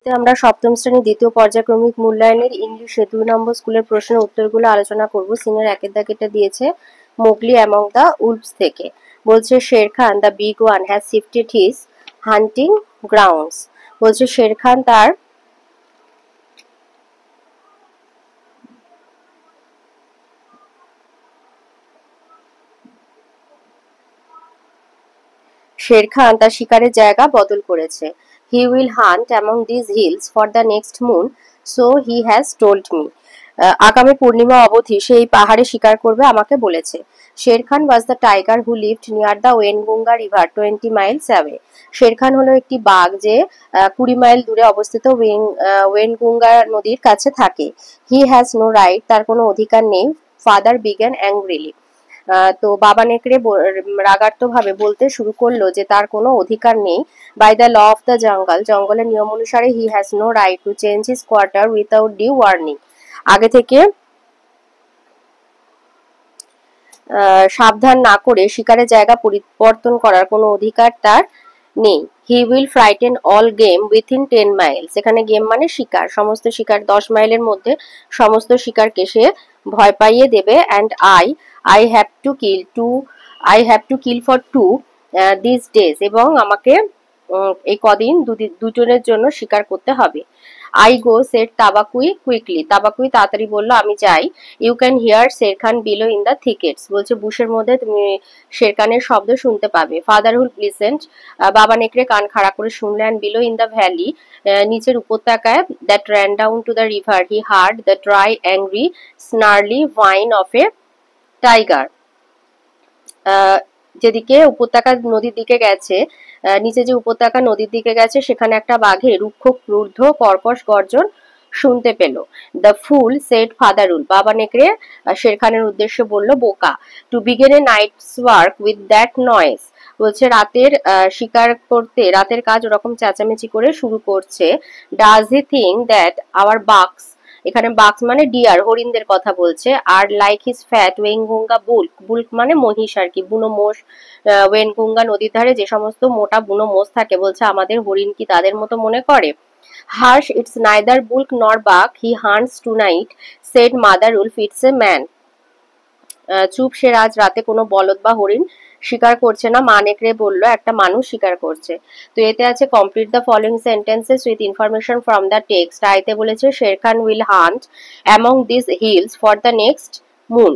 ভিডিওতে আমরা সপ্তম শ্রেণীর দ্বিতীয় পর্যায়ক্রমিক মূল্যায়নের ইংলিশে 2 নম্বর স্কুলের প্রশ্নের উত্তরগুলো আলোচনা করব। সিনিয়র একের দাগেটা দিয়েছে মোগলি অ্যামং দ্য উলফস থেকে। বলছে Shere Khan the big one has shifted his hunting grounds. বলছে শের খান তার শিকারের জায়গা বদল করেছে। He will hunt among these hills for the next moon, so he has told me. আগামী পূর্ণিমা অবধি সে এই পাহাড়ে শিকার করবে আমাকে বলেছে। শের খান was the tiger who lived near the Wengunga river 20 miles away. Sher Khan হলো একটি বাঘ যে 20 মাইল দূরে অবস্থিত ওয়েনগুঙ্গা নদীর কাছে থাকে। He has no right, তার কোনো অধিকার নেই। Father began angrily. তো বাবা নেকড়ে রাগাত্মকভাবে বলতে শুরু করলো যে তার কোনো অধিকার নেই। By the law of the jungle, জঙ্গলের নিয়ম অনুসারে he has no right to change his quarter without due warning. আগে থেকে সাবধান না করে শিকারের জায়গা পরিবর্তন করার কোনো অধিকার তার নেই। He will frighten all game within 10 Miles. এখানে গেম মানে শিকার, সমস্ত শিকার 10 মাইলের মধ্যে সমস্ত শিকারকে সে ভয় পাইয়ে দেবে। And I have to kill for 2 these days, এবং আমাকে এই কদিন দুজনের জন্য শিকার করতে হবে। I go, said Tabaqui quickly. Tabaqui তাড়াতাড়ি বলল আমি যাই। You can hear Shere Khan below in the thickets. বলছে বুশের মধ্যে তুমি শের খানের শব্দ শুনতে পাবে। ফাদারহুড লিসেন্ড, বাবা নেকড়ে কান খাড়া করে শুনলেন। বিলো ইন দ্য ভ্যালি, নিচের উপত্যকায়, that ran down to the river, he heard the dry, angry, snarly whine of a tiger. যেদিকে উপত্যকা নদীর দিকে গেছে, নিচে যে উপত্যকা নদীর দিকে গেছে সেখানে একটা বাঘের রুক্ষ ক্রুদ্ধ কর্কশ গর্জন শুনতে পেল। The fool, said father wolf. বাবা নেকড়ে শের খানের উদ্দেশ্যে বলল বোকা। To begin a night's work with that noise. বলছে রাতের শিকার করতে রাতের কাজ ওরকম চেঁচামেচি করে শুরু করছে। Does he think that our বাক্স, এখানে বাক্স মানে ডিয়ার, হরিণদের কথা বলছে। আর লাইক হিজ ফ্যাট ওয়েনগুঙ্গা বুল্ক, বুল্ক মানে মহিষ আর কি, বুনো মোষ। ওয়েনগুঙ্গা নদীর ধারে যে সমস্ত মোটা বুনো মোষ থাকে, বলছে আমাদের হরিণ কি তাদের মতো মনে করে? Harsh, it's neither bullock nor buck, he hunts tonight, said mother wolf, it's a man. চুপ, সে আজ রাতে কোনো বলদ বা হরিণ শিকার করছে না, মা নেকড়ে বলল একটা মানুষ শিকার করছে। তো এতে আছে complete the following sentences with information from the text. আইতে বলেছে Shere Khan will hunt among these hills for the next moon.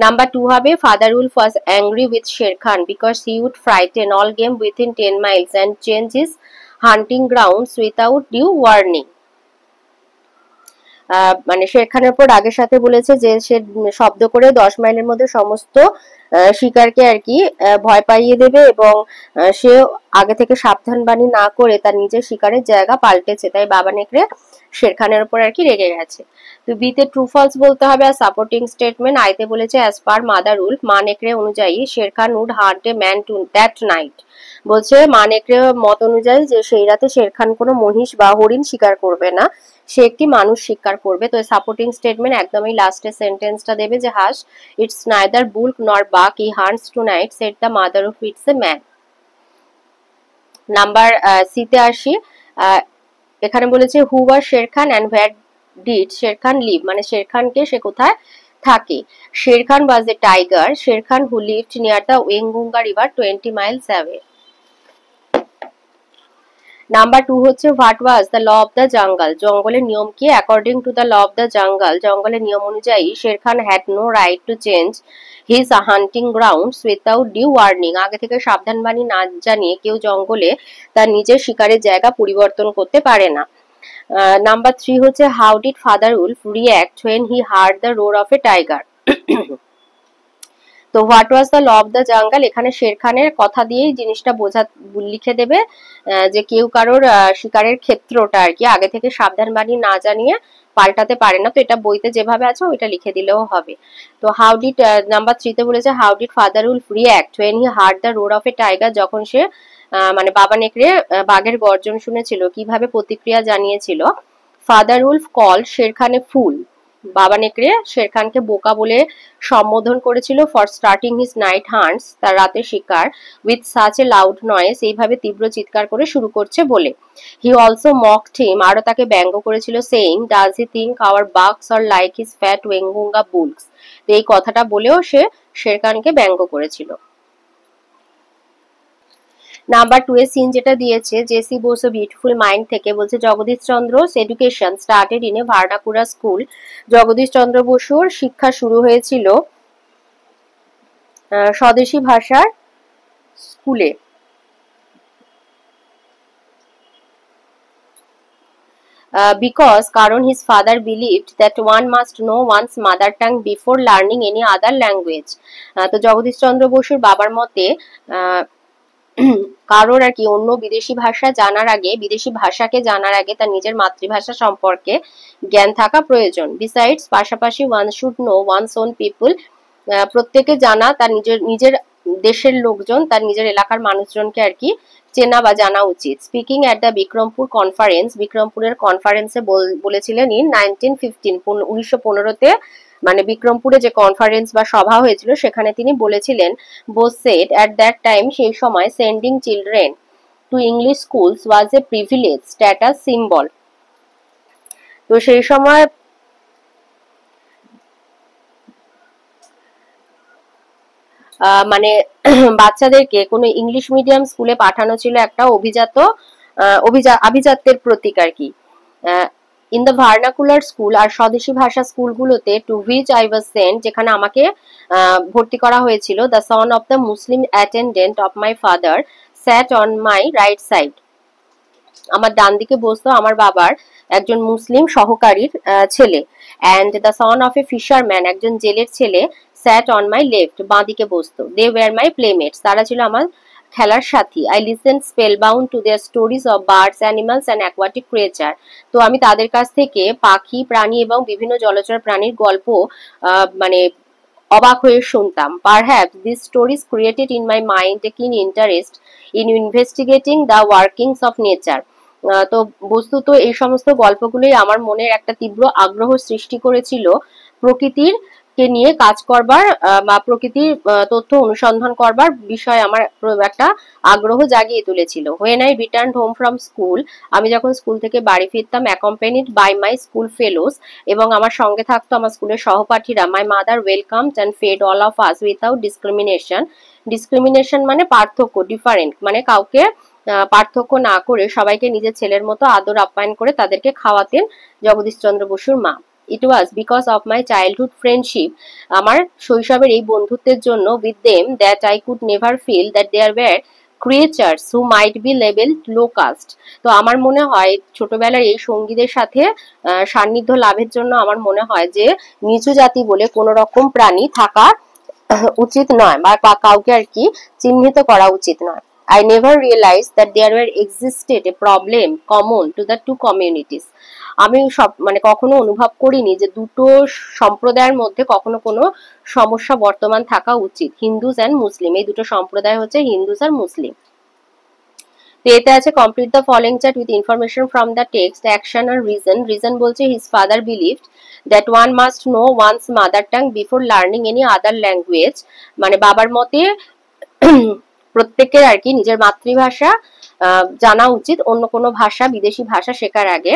Number 2 হবে father wolf was angry with Shere Khan because he would frighten all game within 10 miles and change his hunting grounds without due warning. মানে শের খানের উপর রাগের সাথে বলেছে যে সে শব্দ করে 10 মাইলের মধ্যে সমস্ত শিকারকে আর কি ভয় পাইয়ে দেবে, এবং সে আগে থেকে সাবধান বাণী না করে তার নিজের শিকারের জায়গা পাল্টেছে। তাই বাবা নেকড়ে শের খানের উপর আর কি রেগে গেছে। তো বিতে ট্রু ফলস বলতে হবে আর সাপোর্টিং স্টেটমেন্ট। আইতে বলেছে অ্যাজ পার মাদার উলফ, মা নেকড়ে অনুযায়ী Shere Khan would hunt a man to that night. বলছে মা নেকড়ে মত অনুযায়ী যে সেই রাতে শের খান কোনো মহিষ বা হরিণ শিকার করবে না, সে একটি মানুষ শিকার করবে। তো সাপোর্টিং স্টেটমেন্ট একদমই লাস্টের সেন্টেন্সটা দেবে যে হাস, it's neither bullock nor buck, he hunts tonight, said the mother of it's a man. Number সিতে আসি। এখানে বলেছে who was Shere Khan and where did Shere Khan live, মানে শের খানকে সে কোথায় থাকে। Shere Khan was a tiger, Shere Khan who lived near the Waingunga river 20 miles away. Number 2 হচ্ছে what was the law of the jungle, জঙ্গলের নিয়ম কি? According to the law of the jungle, জঙ্গলের নিয়ম অনুযায়ী Shere Khan had no right to change his hunting grounds without due warning. আগে থেকে সাবধান বাণী না জানিয়ে কেউ জঙ্গলে তার নিজের শিকারের জায়গা পরিবর্তন করতে পারে না। নাম্বার 3 হচ্ছে how did father wolf react when he heard the roar of a tiger. তো what was the law of the jungle, এখানে শের খানের কথা দিয়েই জিনিসটা লিখে দেবে যে কেউ কারোর শিকারের ক্ষেত্রটা আর কি আগে থেকে সাবধান বাণী না জানিয়ে পাল্টাতে পারে না। তো এটা বইতে যেভাবে আছে ওইটা লিখে দিলেও হবে। তো হাউ ডিড, নাম্বার 3 তে বলেছে how did father wolf react when he heard the roar of a tiger, যখন সে মানে বাবা নেকড়ে বাঘের গর্জন শুনেছিল কিভাবে প্রতিক্রিয়া জানিয়েছিল। Father Wolf call Sher Khan এ ফুল, বাবা নেকড়ে শের খানকে বোকা বলে সম্বোধন করেছিল ফর স্টার্টিং হিজ নাইট হান্টস, তার রাতের শিকার, with such a loud noise, এইভাবে তীব্র চিৎকার করে শুরু করছে বলে। হি অলসো মকড হিম, আরো তাকে ব্যঙ্গ করেছিল, saying does he think hour বাক্স আর লাইক হিজ ফ্যাট ওয়েঙ্গুঙ্গা বুলস। তো এই কথাটা বলেও সে শের খানকে ব্যঙ্গ করেছিল। নাম্বার 2 এর সিন যেটা দিয়েছে জেসি বোস ও বিউটিফুল মাইন্ড থেকে, বলছে Jagadish Chandra's education started in a vernacular school. Jagadish চন্দ্র বসুর শিক্ষা শুরু হয়েছিল স্বদেশী ভাষার স্কুলে। বিকজ কারণ his father believed that one must know one's mother tongue before learning any other language. তো জগদীশ চন্দ্র বসুর বাবার মতে কারোর আর কি অন্য বিদেশি ভাষা জানার আগে, বিদেশি ভাষাকে জানার আগে তার নিজের মাতৃভাষা সম্পর্কে জ্ঞান থাকা প্রয়োজন। বিসাইডস, পাশাপাশি one should know one's own people, প্রত্যেকে জানা তার নিজের নিজের দেশের লোকজন, তার নিজের এলাকার মানুষজনকে আর কি চেনা বা জানা উচিত। Speaking at the Bikrampur conference, বিক্রমপুরের কনফারেন্সে বলেছিলেন ইন 1915, 1915-তে, মানে বিক্রমপুরে যে কনফারেন্স বা সভা হয়েছিল সেখানে তিনি বলেছিলেন, Bose said at that time, সেই সময় sending children to English schools was a privilege status symbol. তো সেই সময় মানে বাচ্চাদেরকে কোনো ইংলিশ মিডিয়াম স্কুলে পাঠানো ছিল একটা আভিজাত্যের প্রতীক আর কি। ইন দ্য ভার্নাকুলার স্কুল, আর স্বদেশী ভাষা স্কুলগুলোতে, to which I was sent, যেখানে আমাকে ভর্তি করা হয়েছিল, the son of the Muslim attendant of my father sat on my right side, আমার ডান দিকে বসতো আমার বাবার একজন মুসলিম সহকারীর ছেলে। And the son of a fisherman, একজন জেলের ছেলে, স্যাট অন মাই লেফট, বাঁ দিকে বসতো। দে ওয়ার মাই প্লেমেটস, তারা ছিল আমার খেলার সাথী। I listen spell bound to their stories of birds, animals and aquatic creature, তো আমি তাদের কাছ থেকে পাখি, প্রাণী এবং বিভিন্ন জলচর প্রাণীর গল্প মানে অবাক হয়ে শুনতাম। Perhaps this stories created in my mind a keen interest in investigating the workings of nature. তো বস্তুত এই সমস্ত গল্পগুলোই আমার মনের একটা তীব্র আগ্রহ সৃষ্টি করেছিল প্রকৃতির কে নিয়ে কাজ করবার বা প্রকৃতির তথ্য অনুসন্ধান করবার বিষয়ে আমার একটা আগ্রহ জাগিয়ে তুলেছিল। When I return home from school, আমি যখন স্কুল থেকে বাড়ি ফিরতাম, accompanied by my school fellows, এবং আমার সঙ্গে থাকতো আমার স্কুলের সহপাঠীরা, my mother welcomed and fed all of us without discrimination. Discrimination মানে পার্থক্য, ডিফারেন্ট মানে কাউকে পার্থক্য না করে সবাইকে নিজের ছেলের মতো আদর আপ্যায়ন করে তাদেরকে খাওয়াতেন জগদীশ চন্দ্র বসুর মা। It was because of my childhood friendship, আমার শৈশবের এই বন্ধুত্বের জন্য, with them, that I could never feel that there were creatures who might be levelled low caste. তো আমার মনে হয় ছোটবেলার এই সঙ্গীদের সাথে সান্নিধ্য লাভের জন্য আমার মনে হয় যে নিচু জাতি বলে কোনো রকম প্রাণী থাকা উচিত নয়, বা কাউকে আর কি চিহ্নিত করা উচিত নয়। I never realized that there were existed a problem common to the two communities. আমি মানে কখনো অনুভব করিনি যে দুটো সম্প্রদায়ের মধ্যে কখনো কোনো সমস্যা বর্তমান থাকা উচিত। হিন্দুস অ্যান্ড মুসলিম, এই দুটো সম্প্রদায় হচ্ছে হিন্দুস আর মুসলিম। এতে আছে complete the following chat with information from the text, action আর রিজন। রিজন বলছে his father believed that one must know one's mother tongue before learning any other language, মানে বাবার মতে প্রত্যেকের আর কি নিজের মাতৃভাষা জানা উচিত অন্য কোনো ভাষা, বিদেশি ভাষা শেখার আগে।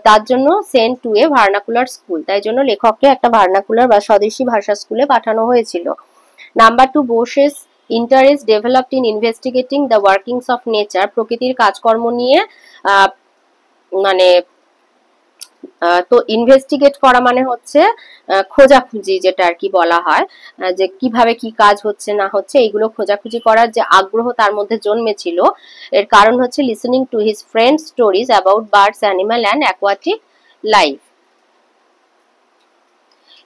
তার জন্য sent to A vernacular school, তাই জন্য লেখককে একটা ভার্নাকুলার বা স্বদেশী ভাষা স্কুলে পাঠানো হয়েছিল। Number 2, Bose's interest developed in investigating the workings of nature, প্রকৃতির কাজকর্ম নিয়ে মানে তো ইনভেস্টিগেট করা মানে হচ্ছে খোঁজাখুঁজি, যেটা আর কি বলা হয়, যে কিভাবে কি কাজ হচ্ছে না হচ্ছে এইগুলো খোঁজাখুঁজি করার যে আগ্রহ তার মধ্যে জন্মেছিল, এর কারণ হচ্ছে listening to his friend stories about birds, animal and aquatic life.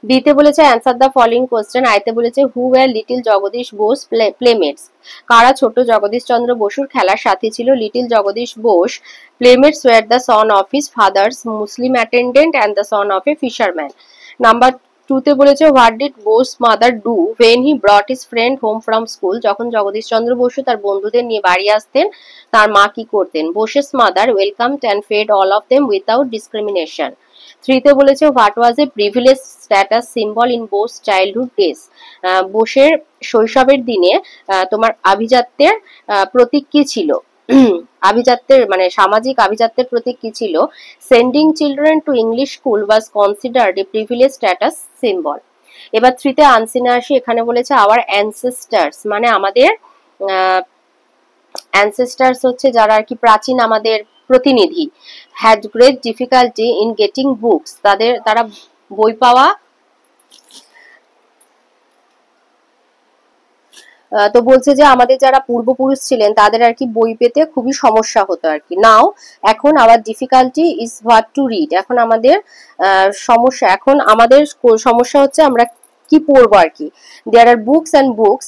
বিতে বলেছে অ্যান্সার দ্য ফলোইং কোশ্চেন, আইতে বলেছে who were little Jagadish Bose playmates, কারা ছোট জগদীশ চন্দ্র বসুর খেলার সাথী ছিল। Little Jagadish Bose playmates were the son of his father's Muslim attendant and the son of a fisherman. Number টুতে বলেছে what did Bose mother do when he brought his friend home from school, যখন জগদীশ চন্দ্র বসু তার বন্ধুদের নিয়ে বাড়ি আসতেন তার মা কি করতেন? Bose's mother welcome and fed all of them without discrimination. থ্রিতে বলেছে what was a privilege status symbol in Bose childhood days, বোসের শৈশবের দিনে তোমার আভিজাত্যের প্রতীক কি ছিল? আভিজাত্যের মানে সামাজিক আভিজাত্যের প্রতীক কি ছিল? Sending children to English school was considered A privilege status symbol. এবার থ্রিতে আনসিনে আসি, এখানে বলেছে আওয়ার অ্যানসেস্টার্স, মানে আমাদের অ্যানসেস্টার্স হচ্ছে যারা আর কি প্রাচীন আমাদের প্রতিনিধি, had great difficulty in getting books, তারা বই পাওয়া, তো বলছে যে আমাদের যারা পূর্বপুরুষ ছিলেন তাদের আর কি বই পেতে খুবই সমস্যা হতো আর কি। নাও এখন our difficulty is what to read, এখন আমাদের সমস্যা হচ্ছে আমরা কি পড়বো আর কি। There are books and books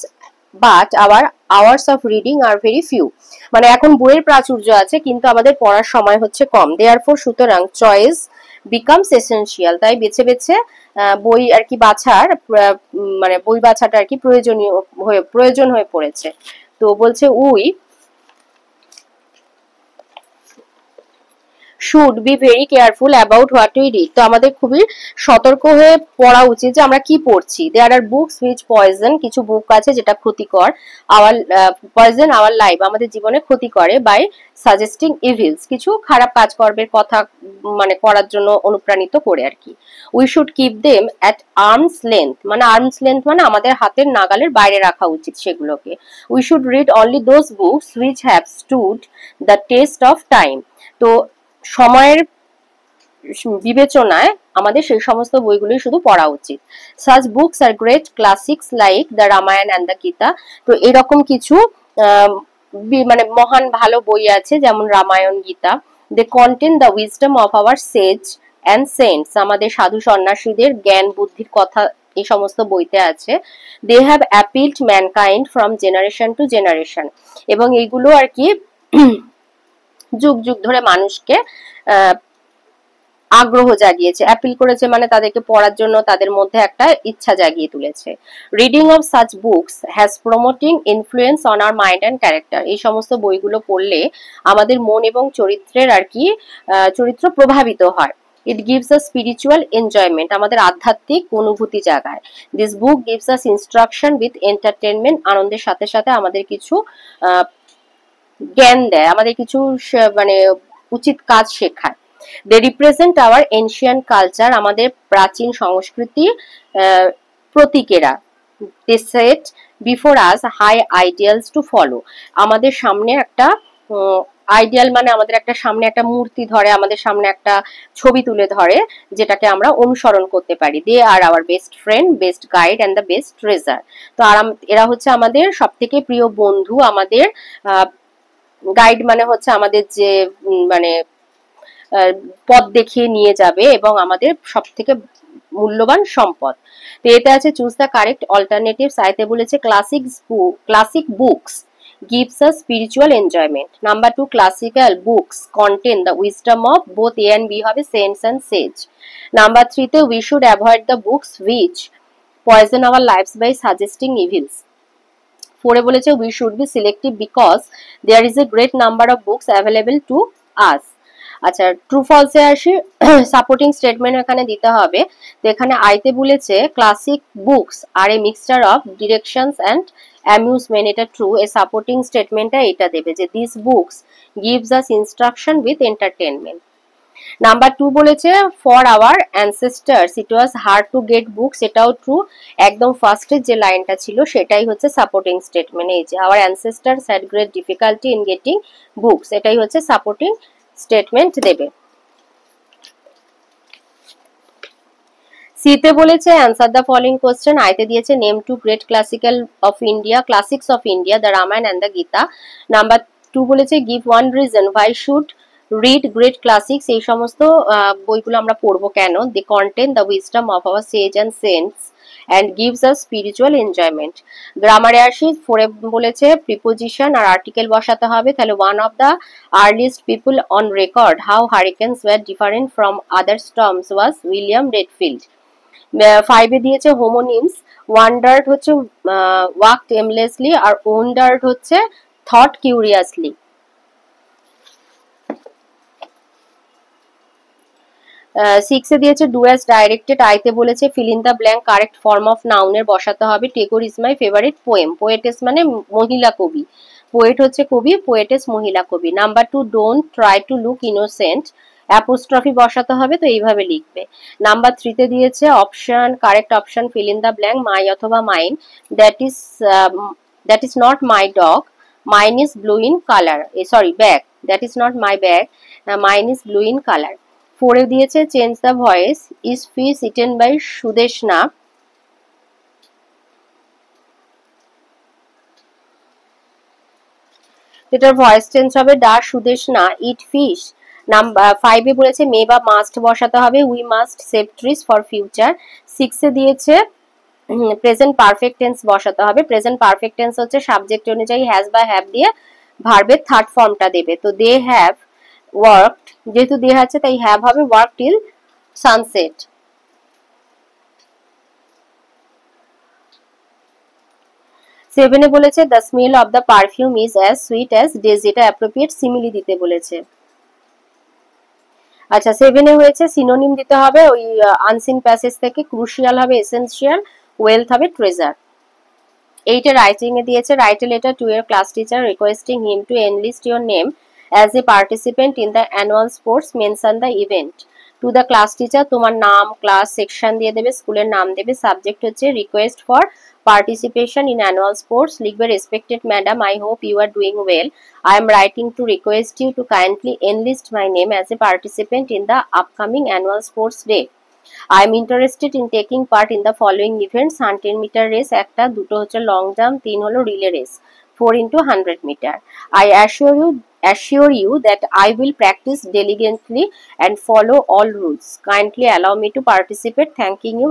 but our hours of reading are very few, মানে এখন বইয়ের প্রাচুর্য আছে কিন্তু আমাদের পড়ার সময় হচ্ছে কম। দেয়ারফর সুতরাং চয়েস বিকামস এসেনশিয়াল, তাই বেছে বেছে বই আর কি বাছার মানে বই বাছাটা আর কি প্রয়োজন হয়ে পড়েছে। তো বলছে we should be very careful about what we read, তো আমাদের খুবই সতর্ক হয়ে পড়া উচিত যে আমরা কি পড়ছি। দেয়ার আর বুকস হুইচ পয়জন, কিছু বুক আছে যেটা ক্ষতিকর, আওয়ার পয়জন আওয়ার লাইফ, আমাদের জীবনে ক্ষতি করে, বাই সাজেস্টিং ইভিলস, কিছু খারাপ কাজকর্মের কথা মানে করার জন্য অনুপ্রাণিত করে আর কি। We should keep them at arms length, মানে আর্মস লেন্থ মানে আমাদের হাতের নাগালের বাইরে রাখা উচিত সেগুলোকে। We should read only those books which have stood the test of time, তো সময়ের বিবেচনায় আমাদের সেই সমস্ত বইগুলি শুধু পড়া উচিত। Such books are great classics like the Ramayana and the Gita, তো এরকম কিছু মানে মহান ভালো বই আছে যেমন Ramayana Gita. They contain the wisdom of our sage and saints, আমাদের সাধু সন্ন্যাসীদের জ্ঞান বুদ্ধির কথা এই সমস্ত বইতে আছে। They have appealed mankind from generation to generation, এবং এইগুলো আর কি যুগ যুগ ধরে মানুষকে আগ্রহ জাগিয়েছে, অ্যাপিল করেছে মানে তাদেরকে পড়ার জন্য তাদের মধ্যে একটা ইচ্ছা জাগিয়ে তুলেছে। Reading of such books has promoting influence on our mind and character, এই সমস্ত বইগুলো পড়লে আমাদের মন এবং চরিত্রের আর কি চরিত্র প্রভাবিত হয়। It gives a spiritual enjoyment, আমাদের আধ্যাত্মিক অনুভূতি জাগায়। This book gives us instruction with entertainment, আনন্দের সাথে সাথে আমাদের কিছু জ্ঞান দেয়, আমাদের কিছু মানে উচিত কাজ শেখায়। They represent our ancient culture, আমাদের প্রাচীন সংস্কৃতি প্রতীকেরা। They set before us high ideals to follow, আমাদের সামনে একটা আইডিয়াল মানে আমাদের একটা সামনে একটা মূর্তি ধরে, আমাদের সামনে একটা ছবি তুলে ধরে যেটাকে আমরা অনুসরণ করতে পারি। They are our best friend, best guide and the best treasure, তো এরা হচ্ছে আমাদের সব থেকে প্রিয় বন্ধু, আমাদের গাইড মানে হচ্ছে আমাদের যে মানে পথ দেখিয়ে নিয়ে যাবে এবং আমাদের সব থেকে মূল্যবান সম্পদ। তো এতে আছে চুজ দ্য কারেক্ট অল্টারনেটিভ, সাইতে বলেছে classic books gives us spiritual enjoyment. Number 2, classical books contain the wisdom of both A and B হবে saints and sage. Number 3 তে we should avoid the books which poison our lives by suggesting evils. 4 এ বলেছে we should be selective because there is a great number of books available to us. আচ্ছা, true ফলসে আসি, supporting statement এখানে দিতে হবে। তো এখানে আইতে বলেছে classic books are A mixture of directions and amusement, এটা ট্রু। এ সাপোর্টিং স্টেটমেন্টটা এটা দেবে যে this books gives us instruction with entertainment. Number 2 বলেছে for our ancestors it was hard to get books, এটাও ট্রু। একদম ফার্স্টের যে লাইনটা ছিল সেটাই হচ্ছে সাপোর্টিং স্টেটমেন্ট, এই যে our ancestors had great difficulty in getting books, এটাই হচ্ছে সাপোর্টিং স্টেটমেন্ট দেবে। সিতে বলেছে অ্যান্সার দ্য ফলোইং কোশ্চেন, আইতে দিয়েছে name two great classical of India, classics of India, the Ramayana and the Gita. Number 2 বলেছে give one reason why should read great classics, এই সমস্ত বইগুলো আমরা পড়বো কেন। They contain the wisdom of our sage and saints and gives us spiritual enjoyment. গ্রামারে আসি, 4 এ বলেছে প্রিপোজিশন আর আর্টিকেল বসাতে হবে, তাহলে one of the earliest people on record how hurricanes were different from other storms was William Redfield. 5 এ দিয়েছে হোমোনিমস, wandered হচ্ছে walked aimlessly, আর wondered হচ্ছে thought কিউরিয়াসলি। 6 এ দিয়েছে ডু অ্যাজ ডাইরেক্টেড, আইতে বলেছে fill in the blank correct form of নাউনের বসাতে হবে। Tagore is my favourite poem, poetess মানে মহিলা কবি, পোয়েট হচ্ছে কবি, পোয়েটেস মহিলা কবি। Number 2 don't try to look innocent, apostrophe বসাতে হবে, তো এইভাবে লিখবে। নাম্বার 3 তে দিয়েছে option, correct option fill in the blank, my অথবা mine, that is not my dog, mine is blue in colour, sorry bag, that is not my bag, mine is blue in colour. 4 এ দিয়েছে change the voice, is fish eaten by Sudeshna, এটার voice change হবে ডা সুদেশনা ইট fish. Number 5 এ বলেছে মে বা must বসাতে হবে, we must save trees for future. 6 এ দিয়েছে প্রেজেন্ট পারফেক্ট টেন্স বসাতে হবে, প্রেজেন্ট পারফেক্ট টেন্স হচ্ছে সাবজেক্ট অনুযায়ী হ্যাজ বা হ্যাভ দিয়ে ভার্বের থার্ড ফর্মটা দেবে। তো দে হ্যাভ ওয়ার্কড, যেহেতু দে আছে তাই হ্যাভ হবে ওয়ার্ক টিল সানসেট। 7 এ বলেছে the smell of the perfume is as sweet as days, এটা অ্যাপ্রোপ্রিয়েট সিমিলি দিতে বলেছে। আচ্ছা 7 এ হয়েছে সিনোনিম দিতে হবে, ওই আনসিন প্যাসেজ থেকে ক্রুশিয়াল হবে এসেনশিয়াল, ওয়েলথ হবে ট্রেজার। 8 এ রাইটিং এ দিয়েছে write a letter to year class teacher requesting him to enlist your name as a participant in the annual sports, mention the event. To the class teacher, তোমার নাম, class, section দিয়ে দেবে, স্কুলের নাম দেবে, subject হচ্ছে request for participation in annual sports, লিখবে respected madam, I hope you are doing well, I am writing to request you to kindly enlist my name as a participant in the upcoming annual sports day. I am interested in taking part in the following events: 100 meter race একটা, দুটো হচ্ছে long jump, 3 হলো relay race, 4 into 100 meter. I assure you that I will practice diligently and follow all rules. Kindly allow me to participate. Thanking you.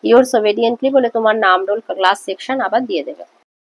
Yours obediently বলে তোমার নাম, role, class, section আবার দিয়ে দেবে।